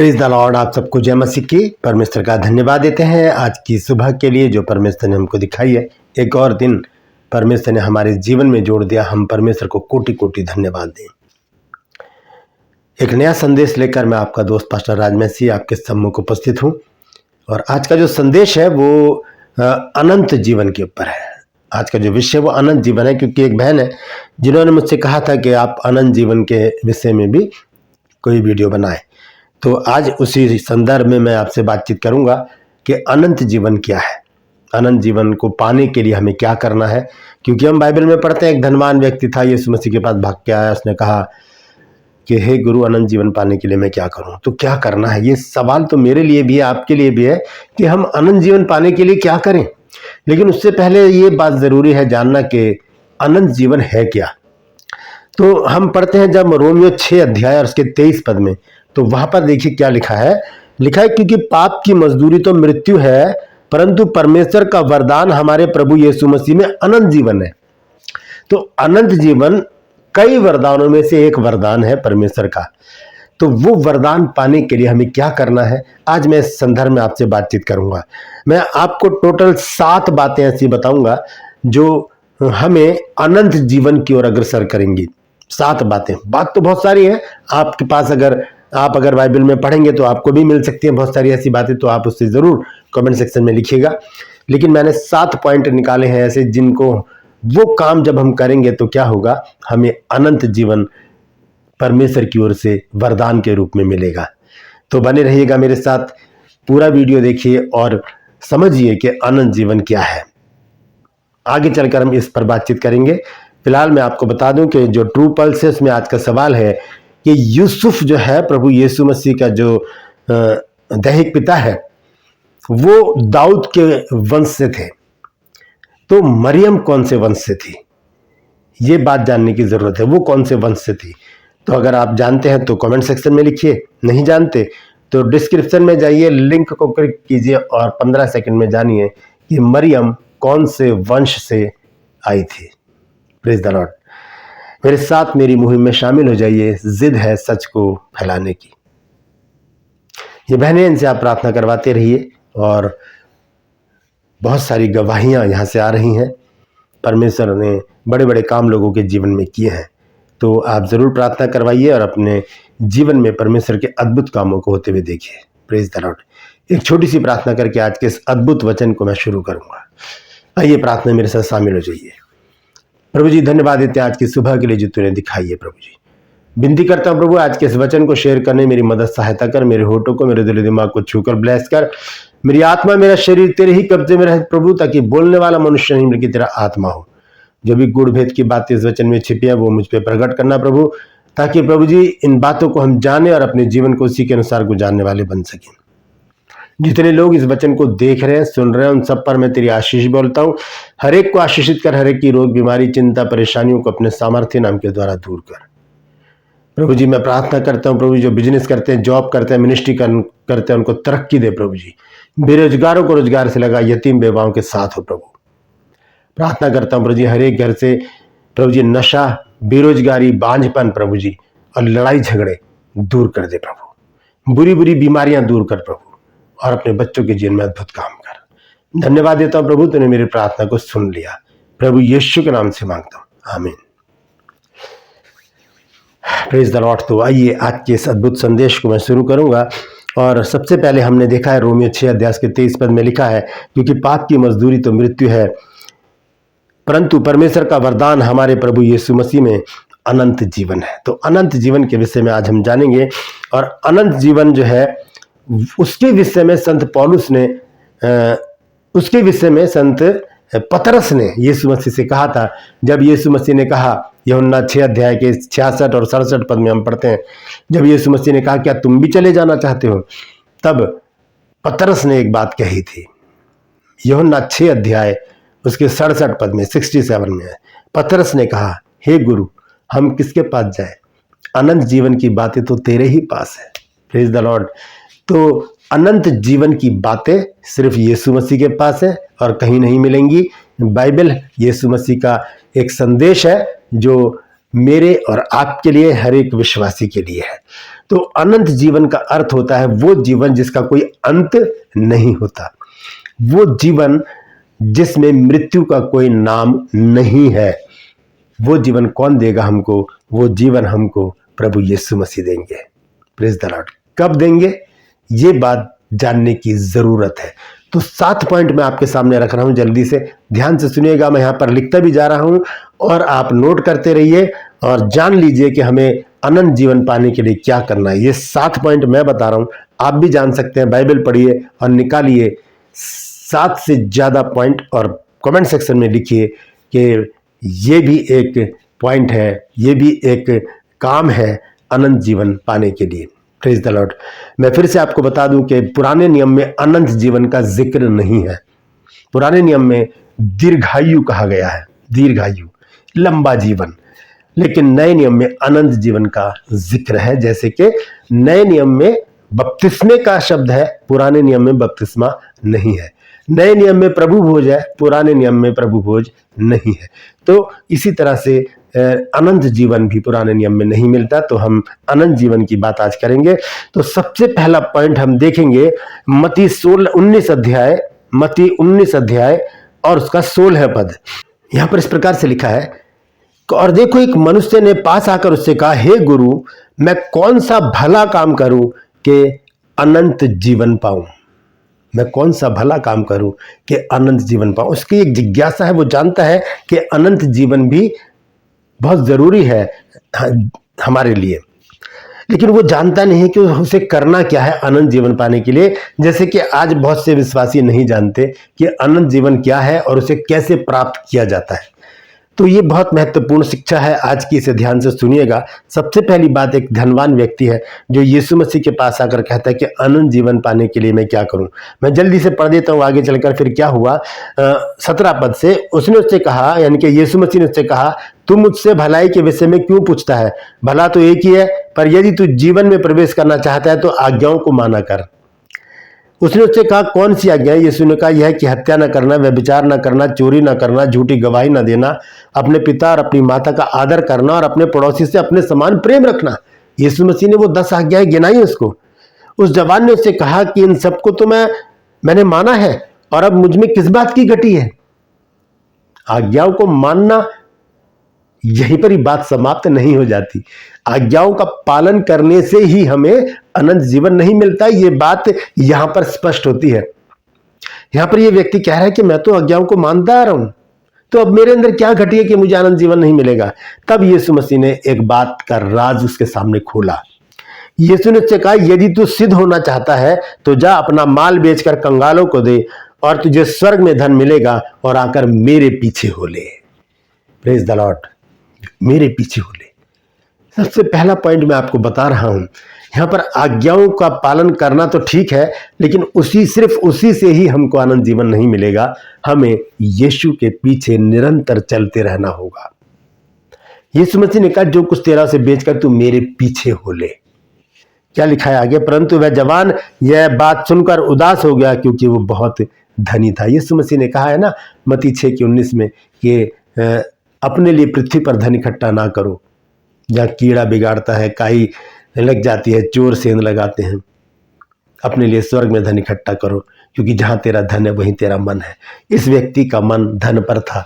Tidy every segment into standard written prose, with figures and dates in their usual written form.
Praise the Lord. आप सबको जय मसीह की। परमेश्वर का धन्यवाद देते हैं आज की सुबह के लिए जो परमेश्वर ने हमको दिखाई है। एक और दिन परमेश्वर ने हमारे जीवन में जोड़ दिया। हम परमेश्वर को कोटि कोटि धन्यवाद दें। एक नया संदेश लेकर मैं आपका दोस्त पास्टर राज मसीह आपके सम्मुख उपस्थित हूँ। और आज का जो संदेश है वो अनंत जीवन के ऊपर है। आज का जो विषय वो अनंत जीवन है, क्योंकि एक बहन है जिन्होंने मुझसे कहा था कि आप अनंत जीवन के विषय में भी कोई वीडियो बनाएं। तो आज उसी संदर्भ में मैं आपसे बातचीत करूंगा कि अनंत जीवन क्या है, अनंत जीवन को पाने के लिए हमें क्या करना है। क्योंकि हम बाइबल में पढ़ते हैं एक धनवान व्यक्ति था, यीशु मसीह के पास भाग के आया। उसने कहा कि हे गुरु, अनंत जीवन पाने के लिए मैं क्या करूं। तो क्या करना है, ये सवाल तो मेरे लिए भी है, आपके लिए भी है कि हम अनंत जीवन पाने के लिए क्या करें। लेकिन उससे पहले ये बात जरूरी है जानना कि अनंत जीवन है क्या। तो हम पढ़ते हैं जब रोमियो 6 अध्याय और उसके 23 पद में, तो वहां पर देखिए क्या लिखा है। लिखा है क्योंकि पाप की मजदूरी तो मृत्यु है, परंतु परमेश्वर का वरदान हमारे प्रभु यीशु मसीह में अनंत जीवन है। तो अनंत जीवन कई वरदानों में से एक वरदान है परमेश्वर का। तो वो वरदान पाने के लिए हमें क्या करना है, आज मैं इस संदर्भ में आपसे बातचीत करूंगा। मैं आपको टोटल 7 बातें ऐसी बताऊंगा जो हमें अनंत जीवन की ओर अग्रसर करेंगी। 7 बातें। बात तो बहुत सारी है आपके पास, आप अगर बाइबल में पढ़ेंगे तो आपको भी मिल सकती हैं बहुत सारी ऐसी बातें, तो आप उससे जरूर कमेंट सेक्शन में लिखिएगा। लेकिन मैंने 7 पॉइंट निकाले हैं ऐसे जिनको वो काम जब हम करेंगे तो क्या होगा, हमें अनंत जीवन परमेश्वर की ओर से वरदान के रूप में मिलेगा। तो बने रहिएगा मेरे साथ, पूरा वीडियो देखिए और समझिए कि अनंत जीवन क्या है। आगे चलकर हम इस पर बातचीत करेंगे। फिलहाल मैं आपको बता दूं कि जो ट्रू पल्स है उसमें आज का सवाल है कि यूसुफ जो है प्रभु यीशु मसीह का जो दैहिक पिता है वो दाऊद के वंश से थे, तो मरियम कौन से वंश से थी, ये बात जानने की जरूरत है। वो कौन से वंश से थी, तो अगर आप जानते हैं तो कमेंट सेक्शन में लिखिए, नहीं जानते तो डिस्क्रिप्शन में जाइए, लिंक को क्लिक कीजिए और 15 सेकंड में जानिए कि मरियम कौन से वंश से आई थी। Praise the Lord. मेरे साथ मेरी मुहिम में शामिल हो जाइए। जिद है सच को फैलाने की। ये बहनें, इनसे आप प्रार्थना करवाते रहिए और बहुत सारी गवाहियां यहां से आ रही हैं। परमेश्वर ने बड़े बड़े काम लोगों के जीवन में किए हैं, तो आप जरूर प्रार्थना करवाइए और अपने जीवन में परमेश्वर के अद्भुत कामों को होते हुए देखिए। Praise the Lord. एक छोटी सी प्रार्थना करके आज के इस अद्भुत वचन को मैं शुरू करूंगा। आइए प्रार्थना मेरे साथ शामिल हो जाइए। प्रभु जी, धन्यवाद देते हैं आज की सुबह के लिए जो तूने दिखाई है। प्रभु जी, विनती करता हूं प्रभु, आज के इस वचन को शेयर करने मेरी मदद सहायता कर। मेरे होठों को, मेरे दिल दिमाग को छूकर ब्लेस कर। मेरी आत्मा, मेरा शरीर तेरे ही कब्जे में रहे प्रभु, ताकि बोलने वाला मनुष्य नहीं बल्कि तेरा आत्मा हो। जो भी गुड़ भेद की बातें इस वचन में छिपी है वो मुझ पर प्रकट करना प्रभु, ताकि प्रभु जी इन बातों को हम जाने और अपने जीवन को उसी के अनुसार गुजारने वाले बन सकें। जितने लोग इस वचन को देख रहे हैं, सुन रहे हैं, उन सब पर मैं तेरी आशीष बोलता हूँ। हर एक को आशीषित कर, हर एक की रोग, बीमारी, चिंता, परेशानियों को अपने सामर्थ्य नाम के द्वारा दूर कर। प्रभु जी, मैं प्रार्थना करता हूँ प्रभु, जो बिजनेस करते हैं, जॉब करते हैं, मिनिस्ट्री करते हैं, उनको तरक्की दे प्रभु जी। बेरोजगारों को रोजगार से लगा, यतीम बेवाओं के साथ हो प्रभु। प्रार्थना करता हूँ प्रभु जी, हर एक घर से प्रभु जी नशा, बेरोजगारी, बांझपन प्रभु जी और लड़ाई झगड़े दूर कर दे प्रभु। बुरी बुरी बीमारियां दूर कर प्रभु, और अपने बच्चों के जीवन में अद्भुत काम कर। धन्यवाद देता हूं प्रभु, तूने मेरी प्रार्थना को सुन लिया। प्रभु यीशु के नाम से मांगता हूं, आमीन। Praise the Lord. तो आइए आज के इस अद्भुत संदेश को मैं शुरू करूंगा। और सबसे पहले हमने देखा है रोमियो 6 अध्याय के 23 पद में लिखा है, क्योंकि पाप की मजदूरी तो मृत्यु है, परंतु परमेश्वर का वरदान हमारे प्रभु यीशु मसीह में अनंत जीवन है। तो अनंत जीवन के विषय में आज हम जानेंगे। और अनंत जीवन जो है उसके विषय में संत पौलुस ने उसके विषय में संत पतरस ने यीशु मसीह से कहा था। जब यीशु मसीह ने कहा, यूहन्ना 6 अध्याय के 66 और 67 पद में हम पढ़ते हैं, जब यीशु मसीह ने कहा क्या तुम भी चले जाना चाहते हो, तब पतरस ने एक बात कही थी। यूहन्ना 6 अध्याय उसके 67 पद में 67 में है। पतरस ने कहा, हे गुरु, हम किसके पास जाए, अनंत जीवन की बातें तो तेरे ही पास है। Praise the Lord. तो अनंत जीवन की बातें सिर्फ यीशु मसीह के पास है और कहीं नहीं मिलेंगी। बाइबल यीशु मसीह का एक संदेश है जो मेरे और आपके लिए, हर एक विश्वासी के लिए है। तो अनंत जीवन का अर्थ होता है वो जीवन जिसका कोई अंत नहीं होता, वो जीवन जिसमें मृत्यु का कोई नाम नहीं है। वो जीवन कौन देगा हमको? वो जीवन हमको प्रभु यीशु मसीह देंगे। Praise the Lord. कब देंगे ये बात जानने की जरूरत है। तो 7 पॉइंट मैं आपके सामने रख रहा हूं, जल्दी से ध्यान से सुनिएगा। मैं यहां पर लिखता भी जा रहा हूं और आप नोट करते रहिए और जान लीजिए कि हमें अनंत जीवन पाने के लिए क्या करना है। ये 7 पॉइंट मैं बता रहा हूं, आप भी जान सकते हैं। बाइबल पढ़िए और निकालिए 7 से ज्यादा पॉइंट और कमेंट सेक्शन में लिखिए कि ये भी एक पॉइंट है, ये भी एक काम है अनंत जीवन पाने के लिए। Praise the Lord. मैं फिर से आपको बता दूं कि पुराने नियम में अनंत जीवन का जिक्र नहीं है। पुराने नियम में दीर्घायु कहा गया है, दीर्घायु, लंबा जीवन। लेकिन नए नियम में अनंत जीवन का जिक्र है। जैसे कि नए नियम में बपतिस्मे का शब्द है, पुराने नियम में बपतिस्मा नहीं है। नए नियम में प्रभु भोज है, पुराने नियम में प्रभु भोज नहीं है। तो इसी तरह से अनंत जीवन भी पुराने नियम में नहीं मिलता। तो हम अनंत जीवन की बात आज करेंगे। तो सबसे पहला पॉइंट हम देखेंगे मत्ती 19 अध्याय और उसका 16 पद। यहां पर इस प्रकार से लिखा है, और देखो एक मनुष्य ने पास आकर उससे कहा, हे गुरु, मैं कौन सा भला काम करूं कि अनंत जीवन पाऊं? मैं कौन सा भला काम करूं कि अनंत जीवन पाऊं? उसकी एक जिज्ञासा है। वो जानता है कि अनंत जीवन भी बहुत जरूरी है हमारे लिए, लेकिन वो जानता नहीं है कि उसे करना क्या है अनंत जीवन पाने के लिए। जैसे कि आज बहुत से विश्वासी नहीं जानते कि अनंत जीवन क्या है और उसे कैसे प्राप्त किया जाता है। तो ये बहुत महत्वपूर्ण शिक्षा है आज की, इसे ध्यान से सुनिएगा। सबसे पहली बात, एक धनवान व्यक्ति है जो यीशु मसीह के पास आकर कहता है कि अनंत जीवन पाने के लिए मैं क्या करूं। मैं जल्दी से पढ़ देता हूं आगे चलकर फिर क्या हुआ। 17 पद से, उसने उससे कहा, यानी कि यीशु मसीह ने उससे कहा, तू मुझसे भलाई के विषय में क्यों पूछता है? भला तो एक ही है, पर यदि तू जीवन में प्रवेश करना चाहता है तो आज्ञाओं को माना कर। उसने उससे कहा, कौन सी आज्ञा है? यीशु ने कहा, यह कि हत्या न करना, व्यभिचार न करना, चोरी न करना, झूठी गवाही न देना, अपने पिता और अपनी माता का आदर करना और अपने पड़ोसी से अपने समान प्रेम रखना। यीशु मसीह ने वो 10 आज्ञाएं गिनाई उसको। उस जवान ने उससे कहा कि इन सबको तो मैंने माना है, और अब मुझ में किस बात की घटी है? आज्ञाओं को मानना, यहीं पर ही बात समाप्त नहीं हो जाती। आज्ञाओं का पालन करने से ही हमें अनंत जीवन नहीं मिलता। ये बात यहां पर स्पष्ट होती है। यहां पर ये व्यक्ति कह रहा है कि मैं तो आज्ञाओं को मानता आ रहा हूं, तो अब मेरे अंदर क्या घटी है कि मुझे अनंत जीवन नहीं मिलेगा? तब यीशु मसीह ने एक बात का राज उसके सामने खोला। यीशु ने उससे कहा, यदि तू सिद्ध होना चाहता है तो जा अपना माल बेचकर कंगालों को दे और तुझे स्वर्ग में धन मिलेगा, और आकर मेरे पीछे हो ले। Praise the Lord. मेरे पीछे हो ले। सबसे पहला पॉइंट मैं आपको बता रहा हूं, यहां पर आज्ञाओं का पालन करना तो ठीक है, लेकिन सिर्फ उसी से ही हमको आनंद जीवन नहीं मिलेगा। हमें यीशु के पीछे निरंतर चलते रहना होगा। यीशु मसीह ने कहा, जो कुछ तेरा उसे बेचकर तू मेरे पीछे हो ले। क्या लिखा है आगे? परंतु वह जवान यह बात सुनकर उदास हो गया, क्योंकि वो बहुत धनी था। यीशु मसीह ने कहा है ना मत्ती 6:19 में कि अपने लिए पृथ्वी पर धन इकट्ठा ना करो, जहाँ कीड़ा बिगाड़ता है, काई लग जाती है, चोर सेंध लगाते हैं। अपने लिए स्वर्ग में धन इकट्ठा करो, क्योंकि जहां तेरा धन है वहीं तेरा मन है। इस व्यक्ति का मन धन पर था।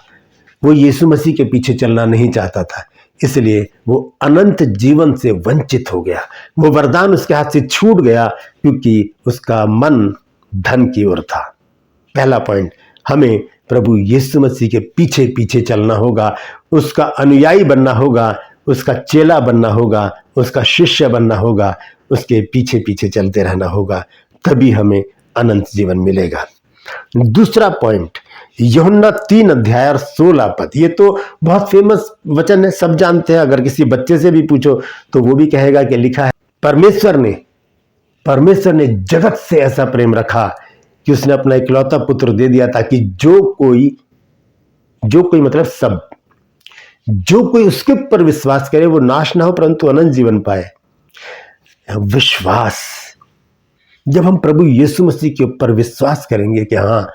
वो यीशु मसीह के पीछे चलना नहीं चाहता था, इसलिए वो अनंत जीवन से वंचित हो गया। वो वरदान उसके हाथ से छूट गया, क्योंकि उसका मन धन की ओर था। पहला पॉइंट, हमें प्रभु यीशु मसीह के पीछे पीछे चलना होगा, उसका अनुयायी बनना होगा, उसका चेला बनना होगा, उसका शिष्य बनना होगा, उसके पीछे पीछे चलते रहना होगा, तभी हमें अनंत जीवन मिलेगा। दूसरा पॉइंट, यूहन्ना 3 अध्याय और 16 पद। ये तो बहुत फेमस वचन है, सब जानते हैं। अगर किसी बच्चे से भी पूछो तो वो भी कहेगा कि लिखा है, परमेश्वर ने जगत से ऐसा प्रेम रखा कि उसने अपना इकलौता पुत्र दे दिया, ताकि जो कोई मतलब सब, जो कोई उसके ऊपर विश्वास करे वो नाश ना हो परंतु अनंत जीवन पाए। विश्वास, जब हम प्रभु यीशु मसीह के ऊपर विश्वास करेंगे कि हाँ,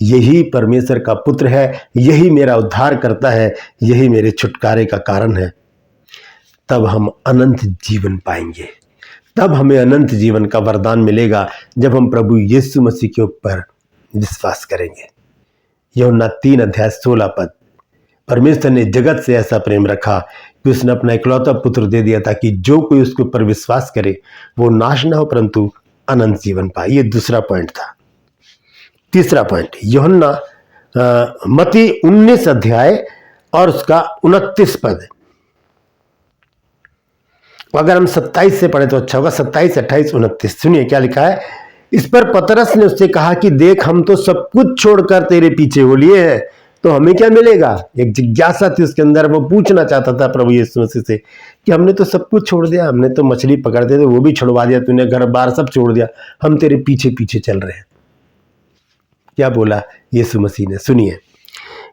यही परमेश्वर का पुत्र है, यही मेरा उद्धार करता है, यही मेरे छुटकारे का कारण है, तब हम अनंत जीवन पाएंगे। तब हमें अनंत जीवन का वरदान मिलेगा जब हम प्रभु यीशु मसीह के ऊपर विश्वास करेंगे। यूहन्ना 3:16 परमेश्वर ने जगत से ऐसा प्रेम रखा कि उसने अपना इकलौता पुत्र दे दिया ताकि जो कोई उसके ऊपर विश्वास करे वो नाश ना हो परंतु अनंत जीवन पाए। ये दूसरा पॉइंट था। तीसरा पॉइंट यूहन्ना मत्ती 19 और उसका 29 अगर हम 27 से पढ़े तो अच्छा होगा। 27, 28, 29 सुनिए क्या लिखा है। इस पर पतरस ने उससे कहा कि देख हम तो सब कुछ छोड़कर तेरे पीछे हो लिए हैं, तो हमें क्या मिलेगा। एक जिज्ञासा थी उसके अंदर, वो पूछना चाहता था प्रभु यीशु मसीह से कि हमने तो सब कुछ छोड़ दिया, हमने तो मछली पकड़ते थे वो भी छुड़वा दिया, तूने घर बार सब छोड़ दिया, हम तेरे पीछे पीछे चल रहे हैं। क्या बोला यीशु मसीह ने, सुनिए।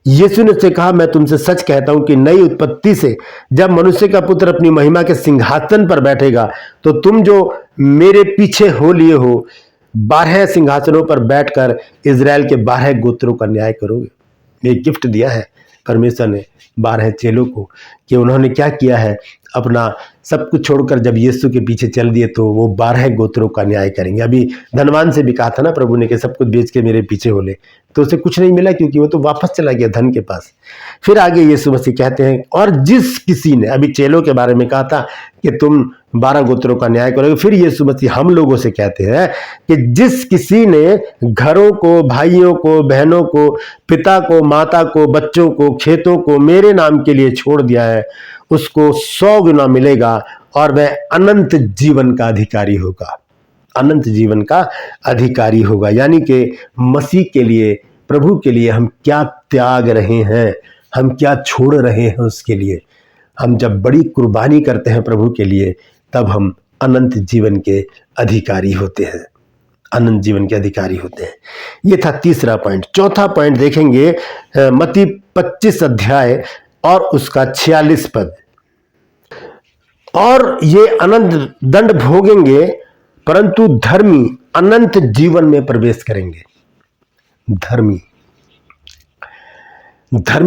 यीशु ने उससे कहा मैं तुमसे सच कहता हूं कि नई उत्पत्ति से जब मनुष्य का पुत्र अपनी महिमा के सिंहासन पर बैठेगा तो तुम जो मेरे पीछे हो लिए हो 12 सिंहासनों पर बैठकर इजराइल के 12 गोत्रों का न्याय करोगे। एक गिफ्ट दिया है परमेश्वर ने 12 चेलों को कि उन्होंने क्या किया है, अपना सब कुछ छोड़कर जब यीशु के पीछे चल दिए तो वो 12 गोत्रों का न्याय करेंगे। अभी धनवान से भी कहा था ना प्रभु ने कि सब कुछ बेच के मेरे पीछे हो ले, तो उसे कुछ नहीं मिला क्योंकि वो तो वापस चला गया धन के पास। फिर आगे यीशु मसीह कहते हैं और जिस किसी ने, अभी चेलों के बारे में कहा था कि तुम 12 गोत्रों का न्याय करोगे, फिर यीशु मसीह हम लोगों से कहते हैं कि जिस किसी ने घरों को, भाइयों को, बहनों को, पिता को, माता को, बच्चों को, खेतों को मेरे नाम के लिए छोड़ दिया है उसको 100 गुना मिलेगा और वह अनंत जीवन का अधिकारी होगा। अनंत जीवन का अधिकारी होगा। यानी कि मसीह के लिए, प्रभु के लिए हम क्या त्याग रहे हैं, हम क्या छोड़ रहे हैं उसके लिए। हम जब बड़ी कुर्बानी करते हैं प्रभु के लिए तब हम अनंत जीवन के अधिकारी होते हैं, अनंत जीवन के अधिकारी होते हैं। ये था तीसरा पॉइंट। चौथा पॉइंट देखेंगे मत्ती 25 और उसका 46 और ये अनंत दंड भोगेंगे परंतु धर्मी अनंत जीवन में प्रवेश करेंगे। धर्मी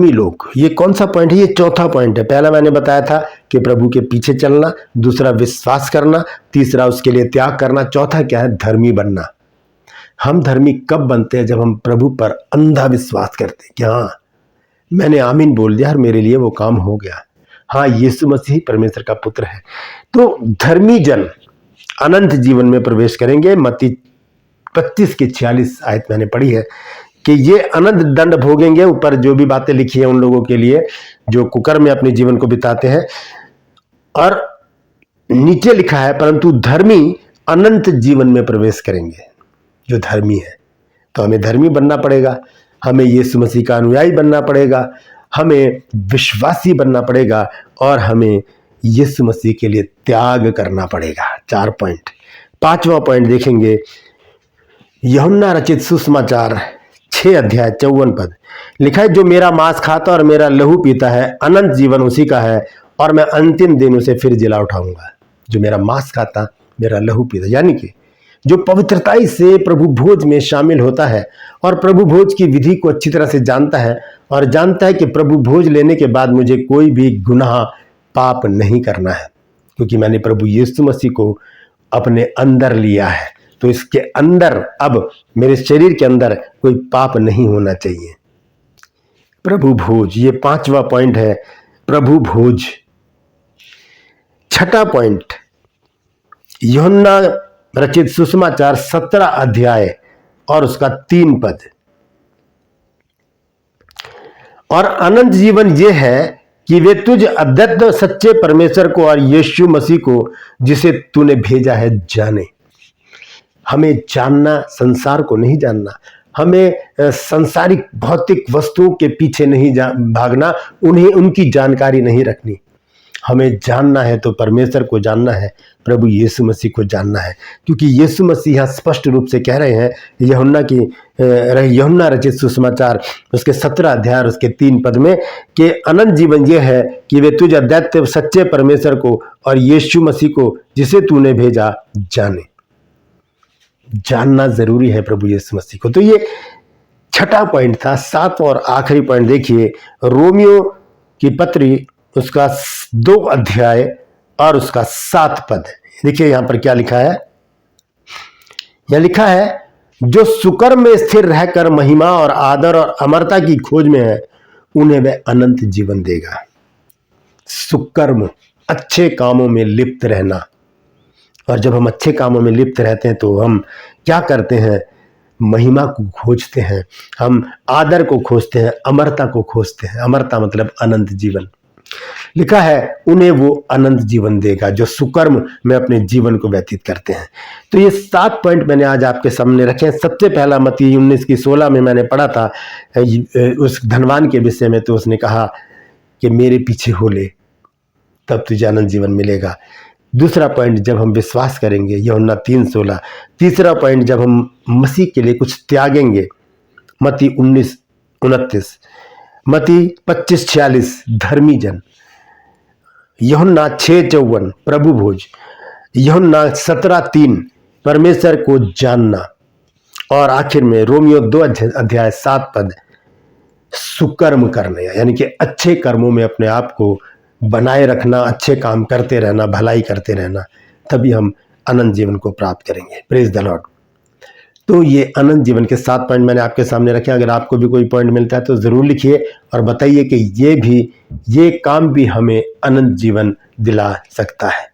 लोग, ये कौन सा पॉइंट है? ये चौथा पॉइंट है। पहला मैंने बताया था कि प्रभु के पीछे चलना, दूसरा विश्वास करना, तीसरा उसके लिए त्याग करना, चौथा क्या है? धर्मी बनना। हम धर्मी कब बनते हैं? जब हम प्रभु पर अंधा विश्वास करते हैं कि हाँ मैंने आमीन बोल दिया और मेरे लिए वो काम हो गया, हाँ यीशु मसीह परमेश्वर का पुत्र है। तो धर्मी जन अनंत जीवन में प्रवेश करेंगे। मत्ती 25 की 46 आयत मैंने पढ़ी है कि ये अनंत दंड भोगेंगे। ऊपर जो भी बातें लिखी है उन लोगों के लिए जो कुकर्म में अपने जीवन को बिताते हैं, और नीचे लिखा है परंतु धर्मी अनंत जीवन में प्रवेश करेंगे। जो धर्मी है, तो हमें धर्मी बनना पड़ेगा, हमें यीशु मसीह का अनुयायी बनना पड़ेगा, हमें विश्वासी बनना पड़ेगा और हमें यीशु मसीह के लिए त्याग करना पड़ेगा। 4 पॉइंट। 5वां पॉइंट देखेंगे यूहन्ना रचित सुसमाचार 6:54 लिखा है जो मेरा मांस खाता और मेरा लहू पीता है अनंत जीवन उसी का है और मैं अंतिम दिन उसे फिर जिला उठाऊंगा। जो मेरा मांस खाता, मेरा लहू पीता, यानी कि जो पवित्रताई से प्रभु भोज में शामिल होता है और प्रभु भोज की विधि को अच्छी तरह से जानता है और जानता है कि प्रभु भोज लेने के बाद मुझे कोई भी गुनाह, पाप नहीं करना है क्योंकि मैंने प्रभु यीशु मसीह को अपने अंदर लिया है, तो इसके अंदर अब मेरे शरीर के अंदर कोई पाप नहीं होना चाहिए। प्रभु भोज, ये 5वां पॉइंट है, प्रभु भोज। 6ठा पॉइंट यूहन्ना रचित सुसमाचार 17 और उसका 3 और अनंत जीवन ये है कि वे तुझ अद्वितीय सच्चे परमेश्वर को और यीशु मसीह को जिसे तूने भेजा है जाने। हमें जानना, संसार को नहीं जानना, हमें संसारिक भौतिक वस्तुओं के पीछे नहीं भागना, उन्हें उनकी जानकारी नहीं रखनी। हमें जानना है तो परमेश्वर को जानना है, प्रभु यीशु मसीह को जानना है, क्योंकि यीशु मसीह यहाँ स्पष्ट रूप से कह रहे हैं यूहन्ना रचित सुसमाचार उसके 17 और उसके 3 में कि अनंत जीवन ये है कि वे तुझ अद्वितीय सच्चे परमेश्वर को और यीशु मसीह को जिसे तूने भेजा जाने। जानना जरूरी है प्रभु यीशु मसीह को। तो ये 6ठा पॉइंट था। 7वां और आखिरी पॉइंट देखिए रोमियो की पत्री उसका 2 और उसका 7 देखिए यहां पर क्या लिखा है, यह लिखा है जो सुकर्म में स्थिर रहकर महिमा और आदर और अमरता की खोज में है उन्हें वह अनंत जीवन देगा। सुकर्म, अच्छे कामों में लिप्त रहना। और जब हम अच्छे कामों में लिप्त रहते हैं तो हम क्या करते हैं, महिमा को खोजते हैं, हम आदर को खोजते हैं, अमरता को खोजते हैं। अमरता मतलब अनंत जीवन। लिखा है उन्हें वो अनंत जीवन देगा जो सुकर्म में अपने जीवन को व्यतीत करते हैं। तो ये 7 पॉइंट मैंने आज आपके सामने रखे हैं। सबसे पहला मत्ती 19:16 में मैंने पढ़ा था उस धनवान के विषय में, तो उसने कहा कि मेरे पीछे हो ले तब तुझे अनंत जीवन मिलेगा। दूसरा पॉइंट, जब हम विश्वास करेंगे, यूहन्ना 3:16। तीसरा पॉइंट, जब हम मसीह के लिए कुछ त्यागेंगे, मत्ती 19:29। मत्ती 25:46 धर्मी जन। यूहन्ना 6:54 प्रभु भोज। यूहन्ना 17:3 परमेश्वर को जानना। और आखिर में रोमियो 2:7 सुकर्म करने, यानी कि अच्छे कर्मों में अपने आप को बनाए रखना, अच्छे काम करते रहना, भलाई करते रहना, तभी हम अनंत जीवन को प्राप्त करेंगे। Praise the Lord. तो ये अनंत जीवन के 7 पॉइंट मैंने आपके सामने रखे। अगर आपको भी कोई पॉइंट मिलता है तो ज़रूर लिखिए और बताइए कि ये काम भी हमें अनंत जीवन दिला सकता है।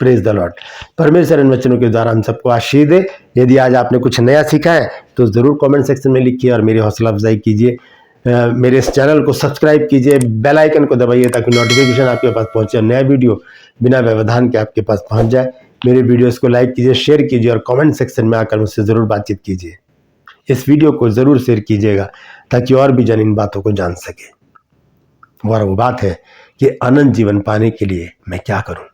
Praise the Lord. परमेश्वर इन वचनों के द्वारा हम सबको आशीष दे। यदि आज आपने कुछ नया सीखा है तो ज़रूर कमेंट सेक्शन में लिखिए और मेरी हौसला अफजाई कीजिए। मेरे इस चैनल को सब्सक्राइब कीजिए, बेल आइकन को दबाइए ताकि नोटिफिकेशन आपके पास पहुंचे, नया वीडियो बिना व्यवधान के आपके पास पहुंच जाए। मेरे वीडियोस को लाइक कीजिए, शेयर कीजिए और कमेंट सेक्शन में आकर मुझसे ज़रूर बातचीत कीजिए। इस वीडियो को ज़रूर शेयर कीजिएगा ताकि और भी जन इन बातों को जान सके। और वो बात है कि अनंत जीवन पाने के लिए मैं क्या करूं।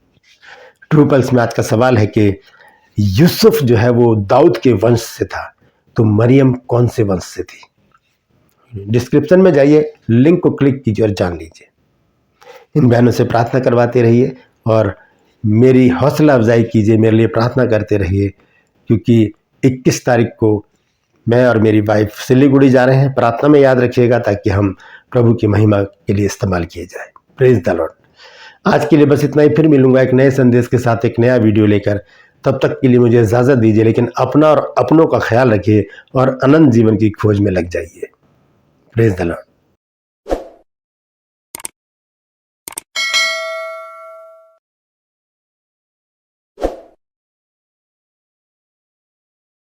ट्रू पल्स में आज का सवाल है कि यूसुफ जो है वो दाऊद के वंश से था, तो मरियम कौन से वंश से थी? डिस्क्रिप्शन में जाइए, लिंक को क्लिक कीजिए और जान लीजिए। इन बहनों से प्रार्थना करवाते रहिए और मेरी हौसला अफजाई कीजिए, मेरे लिए प्रार्थना करते रहिए, क्योंकि 21 तारीख को मैं और मेरी वाइफ सिलीगुड़ी जा रहे हैं। प्रार्थना में याद रखिएगा ताकि हम प्रभु की महिमा के लिए इस्तेमाल किए जाए। Praise the Lord. आज के लिए बस इतना ही। फिर मिलूंगा एक नए संदेश के साथ, एक नया वीडियो लेकर। तब तक के लिए मुझे इजाज़त दीजिए, लेकिन अपना और अपनों का ख्याल रखिए और अनंत जीवन की खोज में लग जाइए। Praise the Lord.